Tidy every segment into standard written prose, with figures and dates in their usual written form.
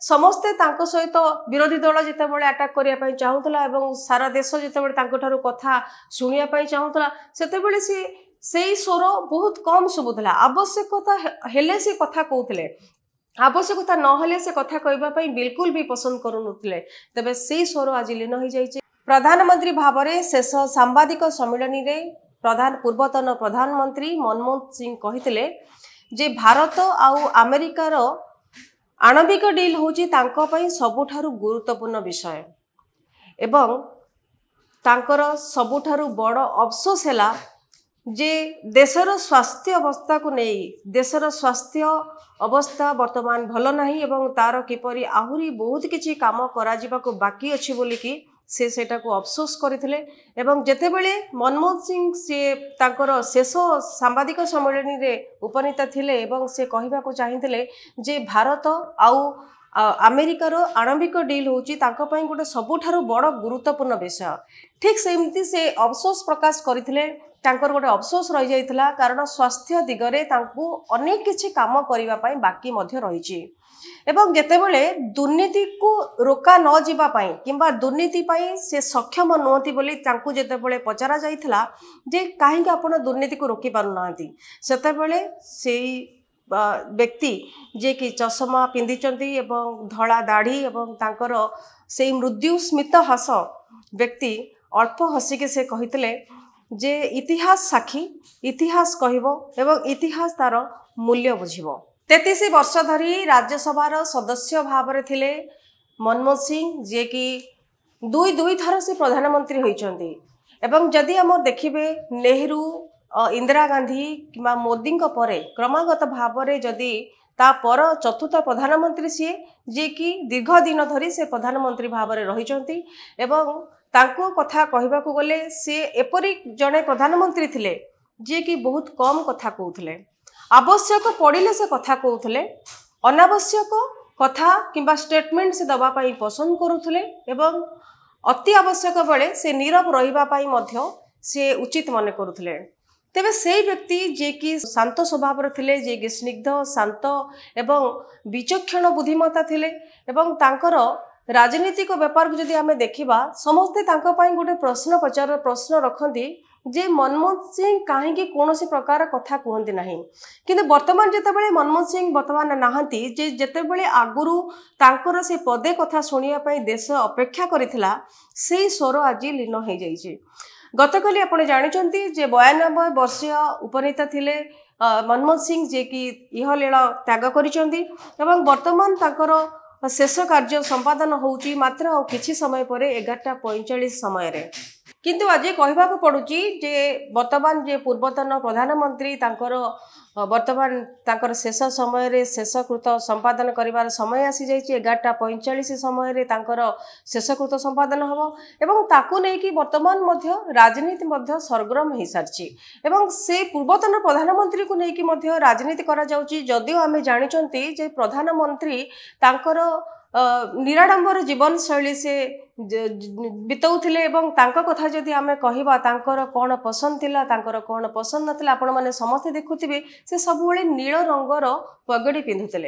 समस्ते तांको सहित विरोधी दल जितेबाला अटैक करने चाहूला और सारा देश जितेबाला कथा शुणा चाहूला से स्वर बहुत कम शुभुला आवश्यकता हेले से कथा कहते आवश्यकता नहेले से कथा कहवाई बिल्कुल भी पसंद करुनुले तेबे से स्वर आज लीन हो जाइए। प्रधानमंत्री भाव में शेष सांबादिक सम्मिलन में पूर्वतन प्रधानमंत्री मनमोहन सिंह कहते जे भारत आउ अमेरिकार आणविक डील होची तांको पई सबुठारु गुरुत्वपूर्ण विषय एवं तांकर सबुठारु बड़ अफसोस है जे देशर स्वास्थ्य अवस्था को नहीं देशर स्वास्थ्य अवस्था वर्तमान भल नहीं एवं तार किपरि आहुरी बहुत किछि काम करा जिबा को बाकी अछि बोली कि से सेटा को अफसोस करथिले एवं जेतेबेले मनमोहन सिंह से तांकर शेष सांबादिक सम्मेलन रे उपनीत थिले एवं से कहबा को चाहिथिले जे भारत आउ अमेरिकार आणविक डील होची तांको पई गोटे सबुठारु बड़ गुरुत्वपूर्ण विषय ठीक सेमती से अफसोस प्रकाश करथिले तांकर गोटे अफसोस रही जाइथिला कारण स्वास्थ्य दिगरे तांकु अनेक किछि काम करिवा पई बाकी मध्य रहिछि एवं जेतेबेले दुर्नीति को रोका न जिबा पई किंबा दुर्नीति पई से सक्षम नहति बोली तांकु जेतेबेले पचरा जाइथिला जे काहेकि आपण दुर्नीति को रोकी पारु नांती सेतेबेले सेई व्यक्ति जे कि चश्मा पिंधिचंती एवं धड़ा दाढ़ी एवं तांकर सेई मृत्यु स्मित हस व्यक्ति अल्प हसिके से कहितले जे इतिहास साक्षी इतिहास कहबो एवं इतिहास तार मूल्य बुझिबो। 33 वर्ष धरी राज्यसभार सदस्य भाव में थिले मनमोहन सिंह जे कि दुई थर से प्रधानमंत्री होइचंती एवं जदि हम देखिबे नेहरू इंदिरा गांधी किंबा मोदी परे क्रमागत भाव में जदि ता पर चतुर्थ प्रधानमंत्री सी जे कि दीर्घ दिन धरी से प्रधानमंत्री भाव में रहिचंती एवं तांको कथा कहबाकू गले से एपरी जड़े प्रधानमंत्री थिले जे कि बहुत कम कथा कहते आवश्यक पड़िले से कथा कहते अनावश्यक कथा किंबा स्टेटमेंट से दबा पाई पसंद करुले एवं अति आवश्यक बेले से नीरव रहिबा पाई मध्य से उचित मन करुले तेबे से व्यक्ति जे कि शांत स्वभाव थिले जे कि स्निग्ध शांत एवं विचक्षण बुद्धिमत्ता थिले एवं तांकर राजनीतिक व्यापार को जदि आमे देखिबा समस्ते तांको पाई गोटे प्रश्न रखती जे मनमोहन सिंह कहीं कौन प्रकार कथा कहते ना किंतु वर्तमान जितेबाला मनमोहन सिंह वर्तमान नहांती जे जेतेबेले आगुरु तांकर से पदे कथा शुणा देश अपेक्षा करिथिला से स्वर आज लीन हो जाइए। गतकाली आपण जानिचंती जे 92 वर्षीय उपनेता थिले मनमोहन सिंह जे कि इहलीला त्याग करिचंती एवं वर्तमान तांकर शेष कार्य संपादन होउची मात्र किछि समय पर 11:45 समय किंतु आज कहबाक पड़ुची जे वर्तमान जे पूर्वतन प्रधानमंत्री तांकर वर्तमान तांकर शेष समय रे शेषकृत संपादन करिवार समय आसी जाइए 11:45 समय रे तांकर शेषकृत संपादन हबो एवं ताकू नै कि वर्तमान मध्य राजनीति मध्य सरगरम हो सारछि एवं से पूर्वतन प्रधानमंत्री को नै कि मध्य राजनीति करा जाउची जदिও आमे जानिचंती जे प्रधानमंत्री तांकर निराडंबर जीवन शैली से बिताउथिले एवं तांको कथा जदि आमे कहिबा तांकर कोन पसंद थिला तांकर कोन पसंद नथिला आपण माने समस्त देखुथिबे से सब बेले नील रंगर पगड़ी पिंधुथिले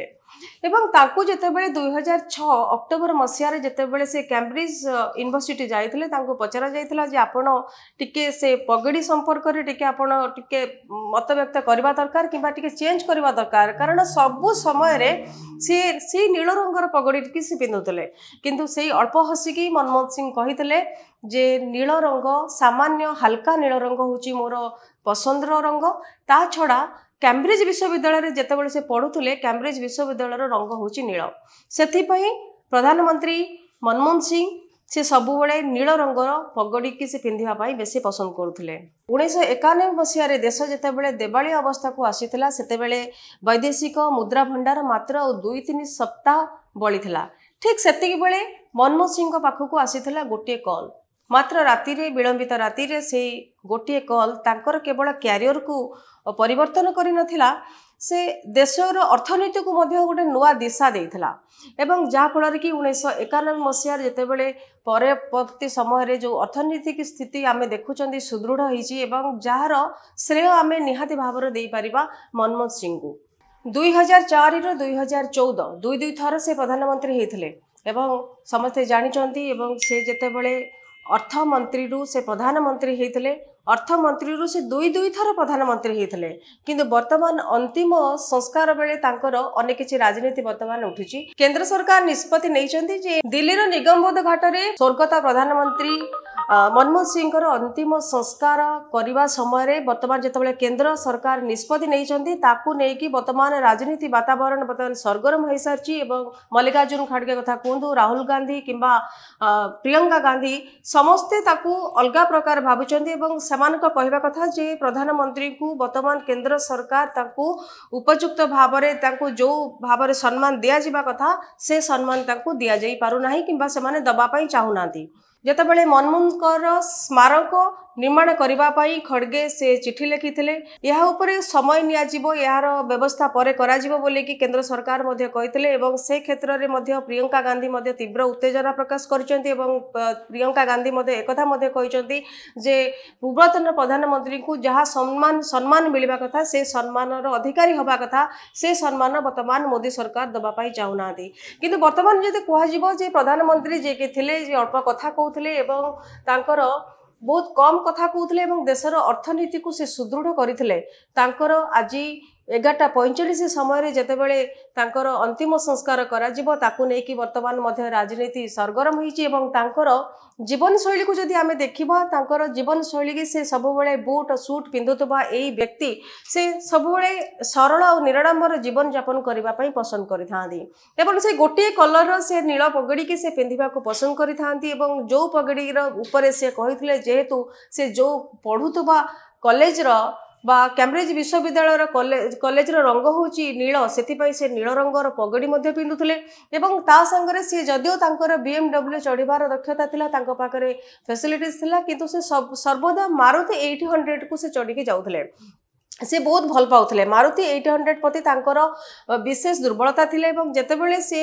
एवं तांको जेतेबेले 2006 अक्टोबर मसिया जेतेबेले से कैम्ब्रिज यूनिवर्सिटी जाइथिले तांको पचरा जाइथिला जे आपण टिके से पगड़ी संपर्क रे टिके आपण टिके मत व्यक्त करबा दरकार किबा टिके चेंज करबा दरकार कारण सब समय रे से नील रंगर पगड़ी टिके से पिंधुथिले किंतु सेही अल्प हसिकी मनमोहन सिंह कहिथिले जे नील रंग सामान्य हल्का नील रंग होची मोर पसंद रंग ता छड़ा कैम्ब्रिज विश्वविद्यालय जेतेबेले से पढ़ुले कैम्ब्रिज विश्वविद्यालय रंग होची नील सेथिपई प्रधानमंत्री मनमोहन सिंह से सबुबले नील रंगर पगड़ी की से पिंधिबा पाई बेसी पसंद करुले। 1991 मसीह देश जेतेबेले देवाली अवस्था को आसीथिला सेतेबेले वैदेशिक मुद्रा भंडार मात्र 2-3 सप्ताह बळीथिला ठीक सेतिक बेले मनमोहन सिंह पाखक आसीथिला गोटे कॉल मात्र राति रे विलंबित राति रे से गोटे कॉल तांकर केवल कैरियर को परिवर्तन करि नथिला से देशर अर्थनीति को मध्य गोटे नुआ दिशा देइथिला एवं जहा फल कि 1991 मसीह जेतेबेले परवर्ती समय रे जो अर्थनीतिक स्थिति आमे देखुचंदी सुदृढ़ होईची एवं जार श्रेय आमे निहाती भाव रे देई परिबा मनमोहन सिंह को 2004 ରୁ 2014 दुई थर से प्रधानमंत्री होते एवं समस्ते जानते एवं से जितेबले अर्थमंत्री रू से प्रधानमंत्री होते अर्थमंत्री रू से दुई थर प्रधानमंत्री होते किंतु वर्तमान अंतिम संस्कार बेले तांकर अनेक किसी राजनीति वर्तमान उठी केंद्र सरकार निष्पत्ति नहीं जे दिल्ली निगमबोध घाट में स्वर्गत प्रधानमंत्री मनमोहन सिंह अंतिम संस्कार करने समय वर्तमान जितेबाला केंद्र सरकार निष्पत्ति नहीं वर्तमान राजनीति वातावरण वर्तमान सरगरम हो सारी मल्लिकार्जुन खड़गे कथा कहतु राहुल गांधी किंबा प्रियंका गांधी समस्ते अलग प्रकार भावुं कहवा कथा जे प्रधानमंत्री को वर्तमान केंद्र सरकार उपयुक्त भाव जो भाव सम्मान दि जावा कथा से सम्मान दि जा पारना कि दबापाई चाहूना जितेबाला मनमोहन स्मारक निर्माण करने खड़गे से चिठी लिखिते यह समय यार व्यवस्था पर कि केंद्र सरकार कहते से क्षेत्र में प्रियंका गांधी तीव्र उत्तेजना प्रकाश कर प्रियंका गांधी एक जे पूर्वतन प्रधानमंत्री को जहाँ सम्मान मिलवा कथा से सम्मान अधिकारी हवा कथा से सम्मान वर्तमान मोदी सरकार दबापाई चाहूना किंतु वर्तमान जब कह प्रधानमंत्री जे कि थे अल्प कथा कहते बहुत कम कथा कहते देशर अर्थनीति को से सुदृढ़ करते आज 11:45 समय जितेबाला अंतिम संस्कार नहीं वर्तमान राजनीति सरगरम हो जीवन शैली को जदि आम देखा जीवन शैली की से सब बूट सूट पिंधुवा यही व्यक्ति से सब सरल और निराडंबर जीवन यापन करने पसंद करें से गोटे कलर से नील पगड़ी की से पिंधा पसंद करें जो पगड़ी ऊपर से कहते जेहेतु से जो पढ़ुवा कॉलेज कैम्ब्रिज विश्वविद्यालय कॉलेज रंग हूँ नील से नील रंगर पगड़ी पिंधुले सांगे सी जदिओ BMW चढ़ार दक्षता पाखे फैसिलिटीज थिला किंतु से सर्वदा मारुति 800 को से चढ़ी जाऊे से बहुत भल पाउले मारुति 800 प्रति विशेष दुर्बलता थिले जितेबाला सी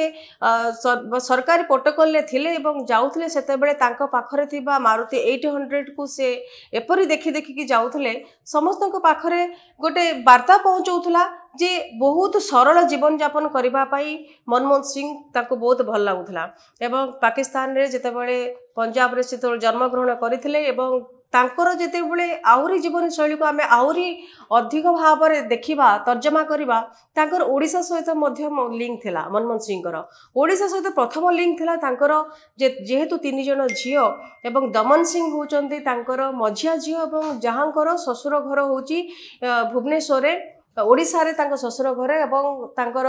सरकारी प्रोटोकॉल थिले जाऊले सेतेबेले पाखरे थिबा मारुति 800 को से एपरी देखि देखिकी जाऊले समस्त पाखरे गोटे वार्ता पहुंचाउथला जे बहुत सरल जीवन यापन करने मनमोहन सिंह ताको बहुत भल लगुला पाकिस्तान रे जितेबाला पंजाब रे से जन्मग्रहण करथिले तांकर जितेबाला आहरी जीवन शैली को आम आहरी अधिक भाव में देखा तर्जमा करवा तांकर ओडिशा सहित लिंक थिला मनमोहन सिंह ओडिशा सहित प्रथम लिंक थिला तांकर जेहेतु 3 जन झील एवं दमन सिंह होचंती तांकर मझिया झील जहाँकर ससुर घर होची भुवनेश्वर ओडिशा रे तांकर ससुर घर एवं तांकर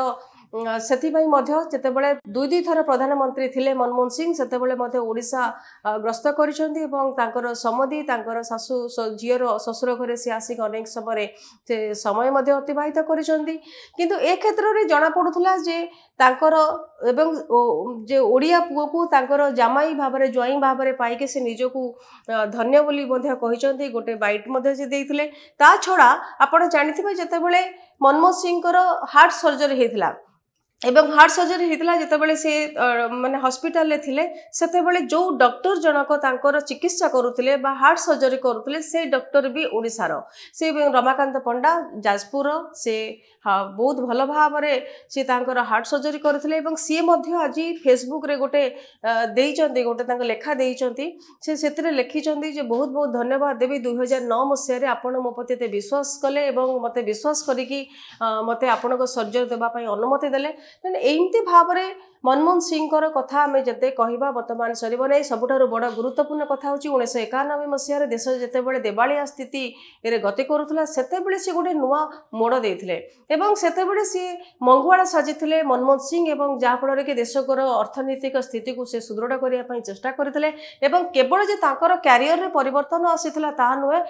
जितेबाला दुई थर प्रधानमंत्री थिले मनमोहन सिंह से ओडिशा ग्रस्त कर समधि सासु झीर ससुर घरे सी आसिक अनेक समय अतिबाहित किंतु ए क्षेत्र में जना पड़ुला जे तांकर जे ओडिया पुओ को तांकर जामाई भाव में ज्वाई भाव में पाइके से निजको धन्य बोली कहते गोटे बैट से देइथिले ता छड़ा आपण जानिथिबे जितेबाला मनमोहन सिंह हार्ट सर्जरी होता हार्ट सर्जरी होता जितेबाला से माने हॉस्पिटल थिले सेतेबाला जो डॉक्टर जनक तांकर चिकित्सा करुले हार्ट सर्जरी करुले से डॉक्टर भी ओडिशार से रमाकांत पंडा जाजपुर से बहुत भल भाव सी हार्ट सर्जरी करथिले सी आज फेसबुक रे गोटे गोटे लेखा से लिखिं बहुत बहुत धन्यवाद देवी 2009 मसीह आपण मो प्रति विश्वास कले मत विश्वास करी मत आपण सर्जरी देवाई अनुमति देले एमती भाव में मनमोहन सिंह कथा आम जिते कहवा वर्तमान सरब नहीं सबुठ बड़ गुरुत्वपूर्ण कथा हूँ 1991 मसीह देश जितेबाला देवालिया स्थिति गति करुला से गोटे नुआ मोड़ देते से सी मंगुआड़ा साजी मनमोहन सिंह जहाँफल कि देशकर अर्थनैतिक स्थिति को से सुदृढ़ करने चेष्टा करते केवल जे क्यारियर परिवर्तन आसीला ता नुहे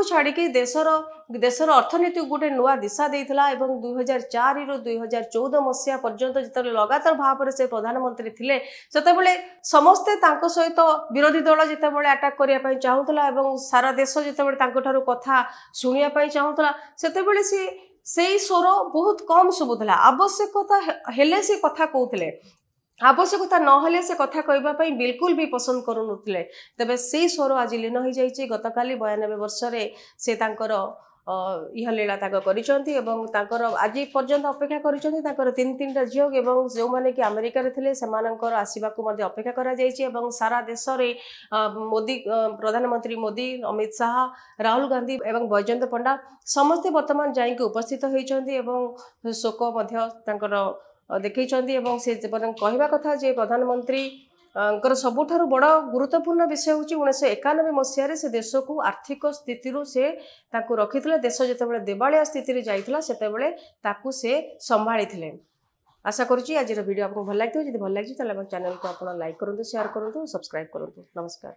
छाड़ी देशर अर्थनीति गोटे नुआ दिशा देता 2004 ରୁ 2014 मसीहा पर्यंत जिते लगातार भाव से प्रधानमंत्री थिले सेतेबेले समस्ते सहित विरोधी दल जितेबाला अटैक करने चाहूला सारा देश जितेबाला कथा शुणा चाहूला सेतेबेले से स्वर बहुत कम शुभुला आवश्यकता हेले से कथा कहते आवश्यकता नहले से कथा कहवाई बिल्कुल भी पसंद करूनुले तेबे से स्वर आज लीन हो जाइए गतकाली 92 वर्ष से इह लीला करिसेंती एवं तांकर आज पर्यंत अपेक्षा करिसेंती तांकर 3 झील एवं जो माने कि अमेरिका रे थिले सेमानंकर आसीबा को मध्ये अपेक्षा करा जायछि एवं सारा देश रे मोदी प्रधानमंत्री मोदी अमित शाह राहुल गांधी एवं बैजयंत पंडा समस्ते वर्तमान जाइके उपस्थित होइछंती एवं शोक मध्ये तांकर देखैछंती एवं से कहवा कथा जे प्रधानमंत्री सबुठारु बड़ गुरुत्वपूर्ण विषय हूँ 1991 मसीह से देश को आर्थिक स्थिति से रखी देश जिते देवालिया स्थिति जाइला से से संभाली आशा करुँची आज वीडियो आपको भल लगी जब भल लगी चैनल को आप लाइक करूँ शेयर करूँ सब्सक्राइब करूँ नमस्कार।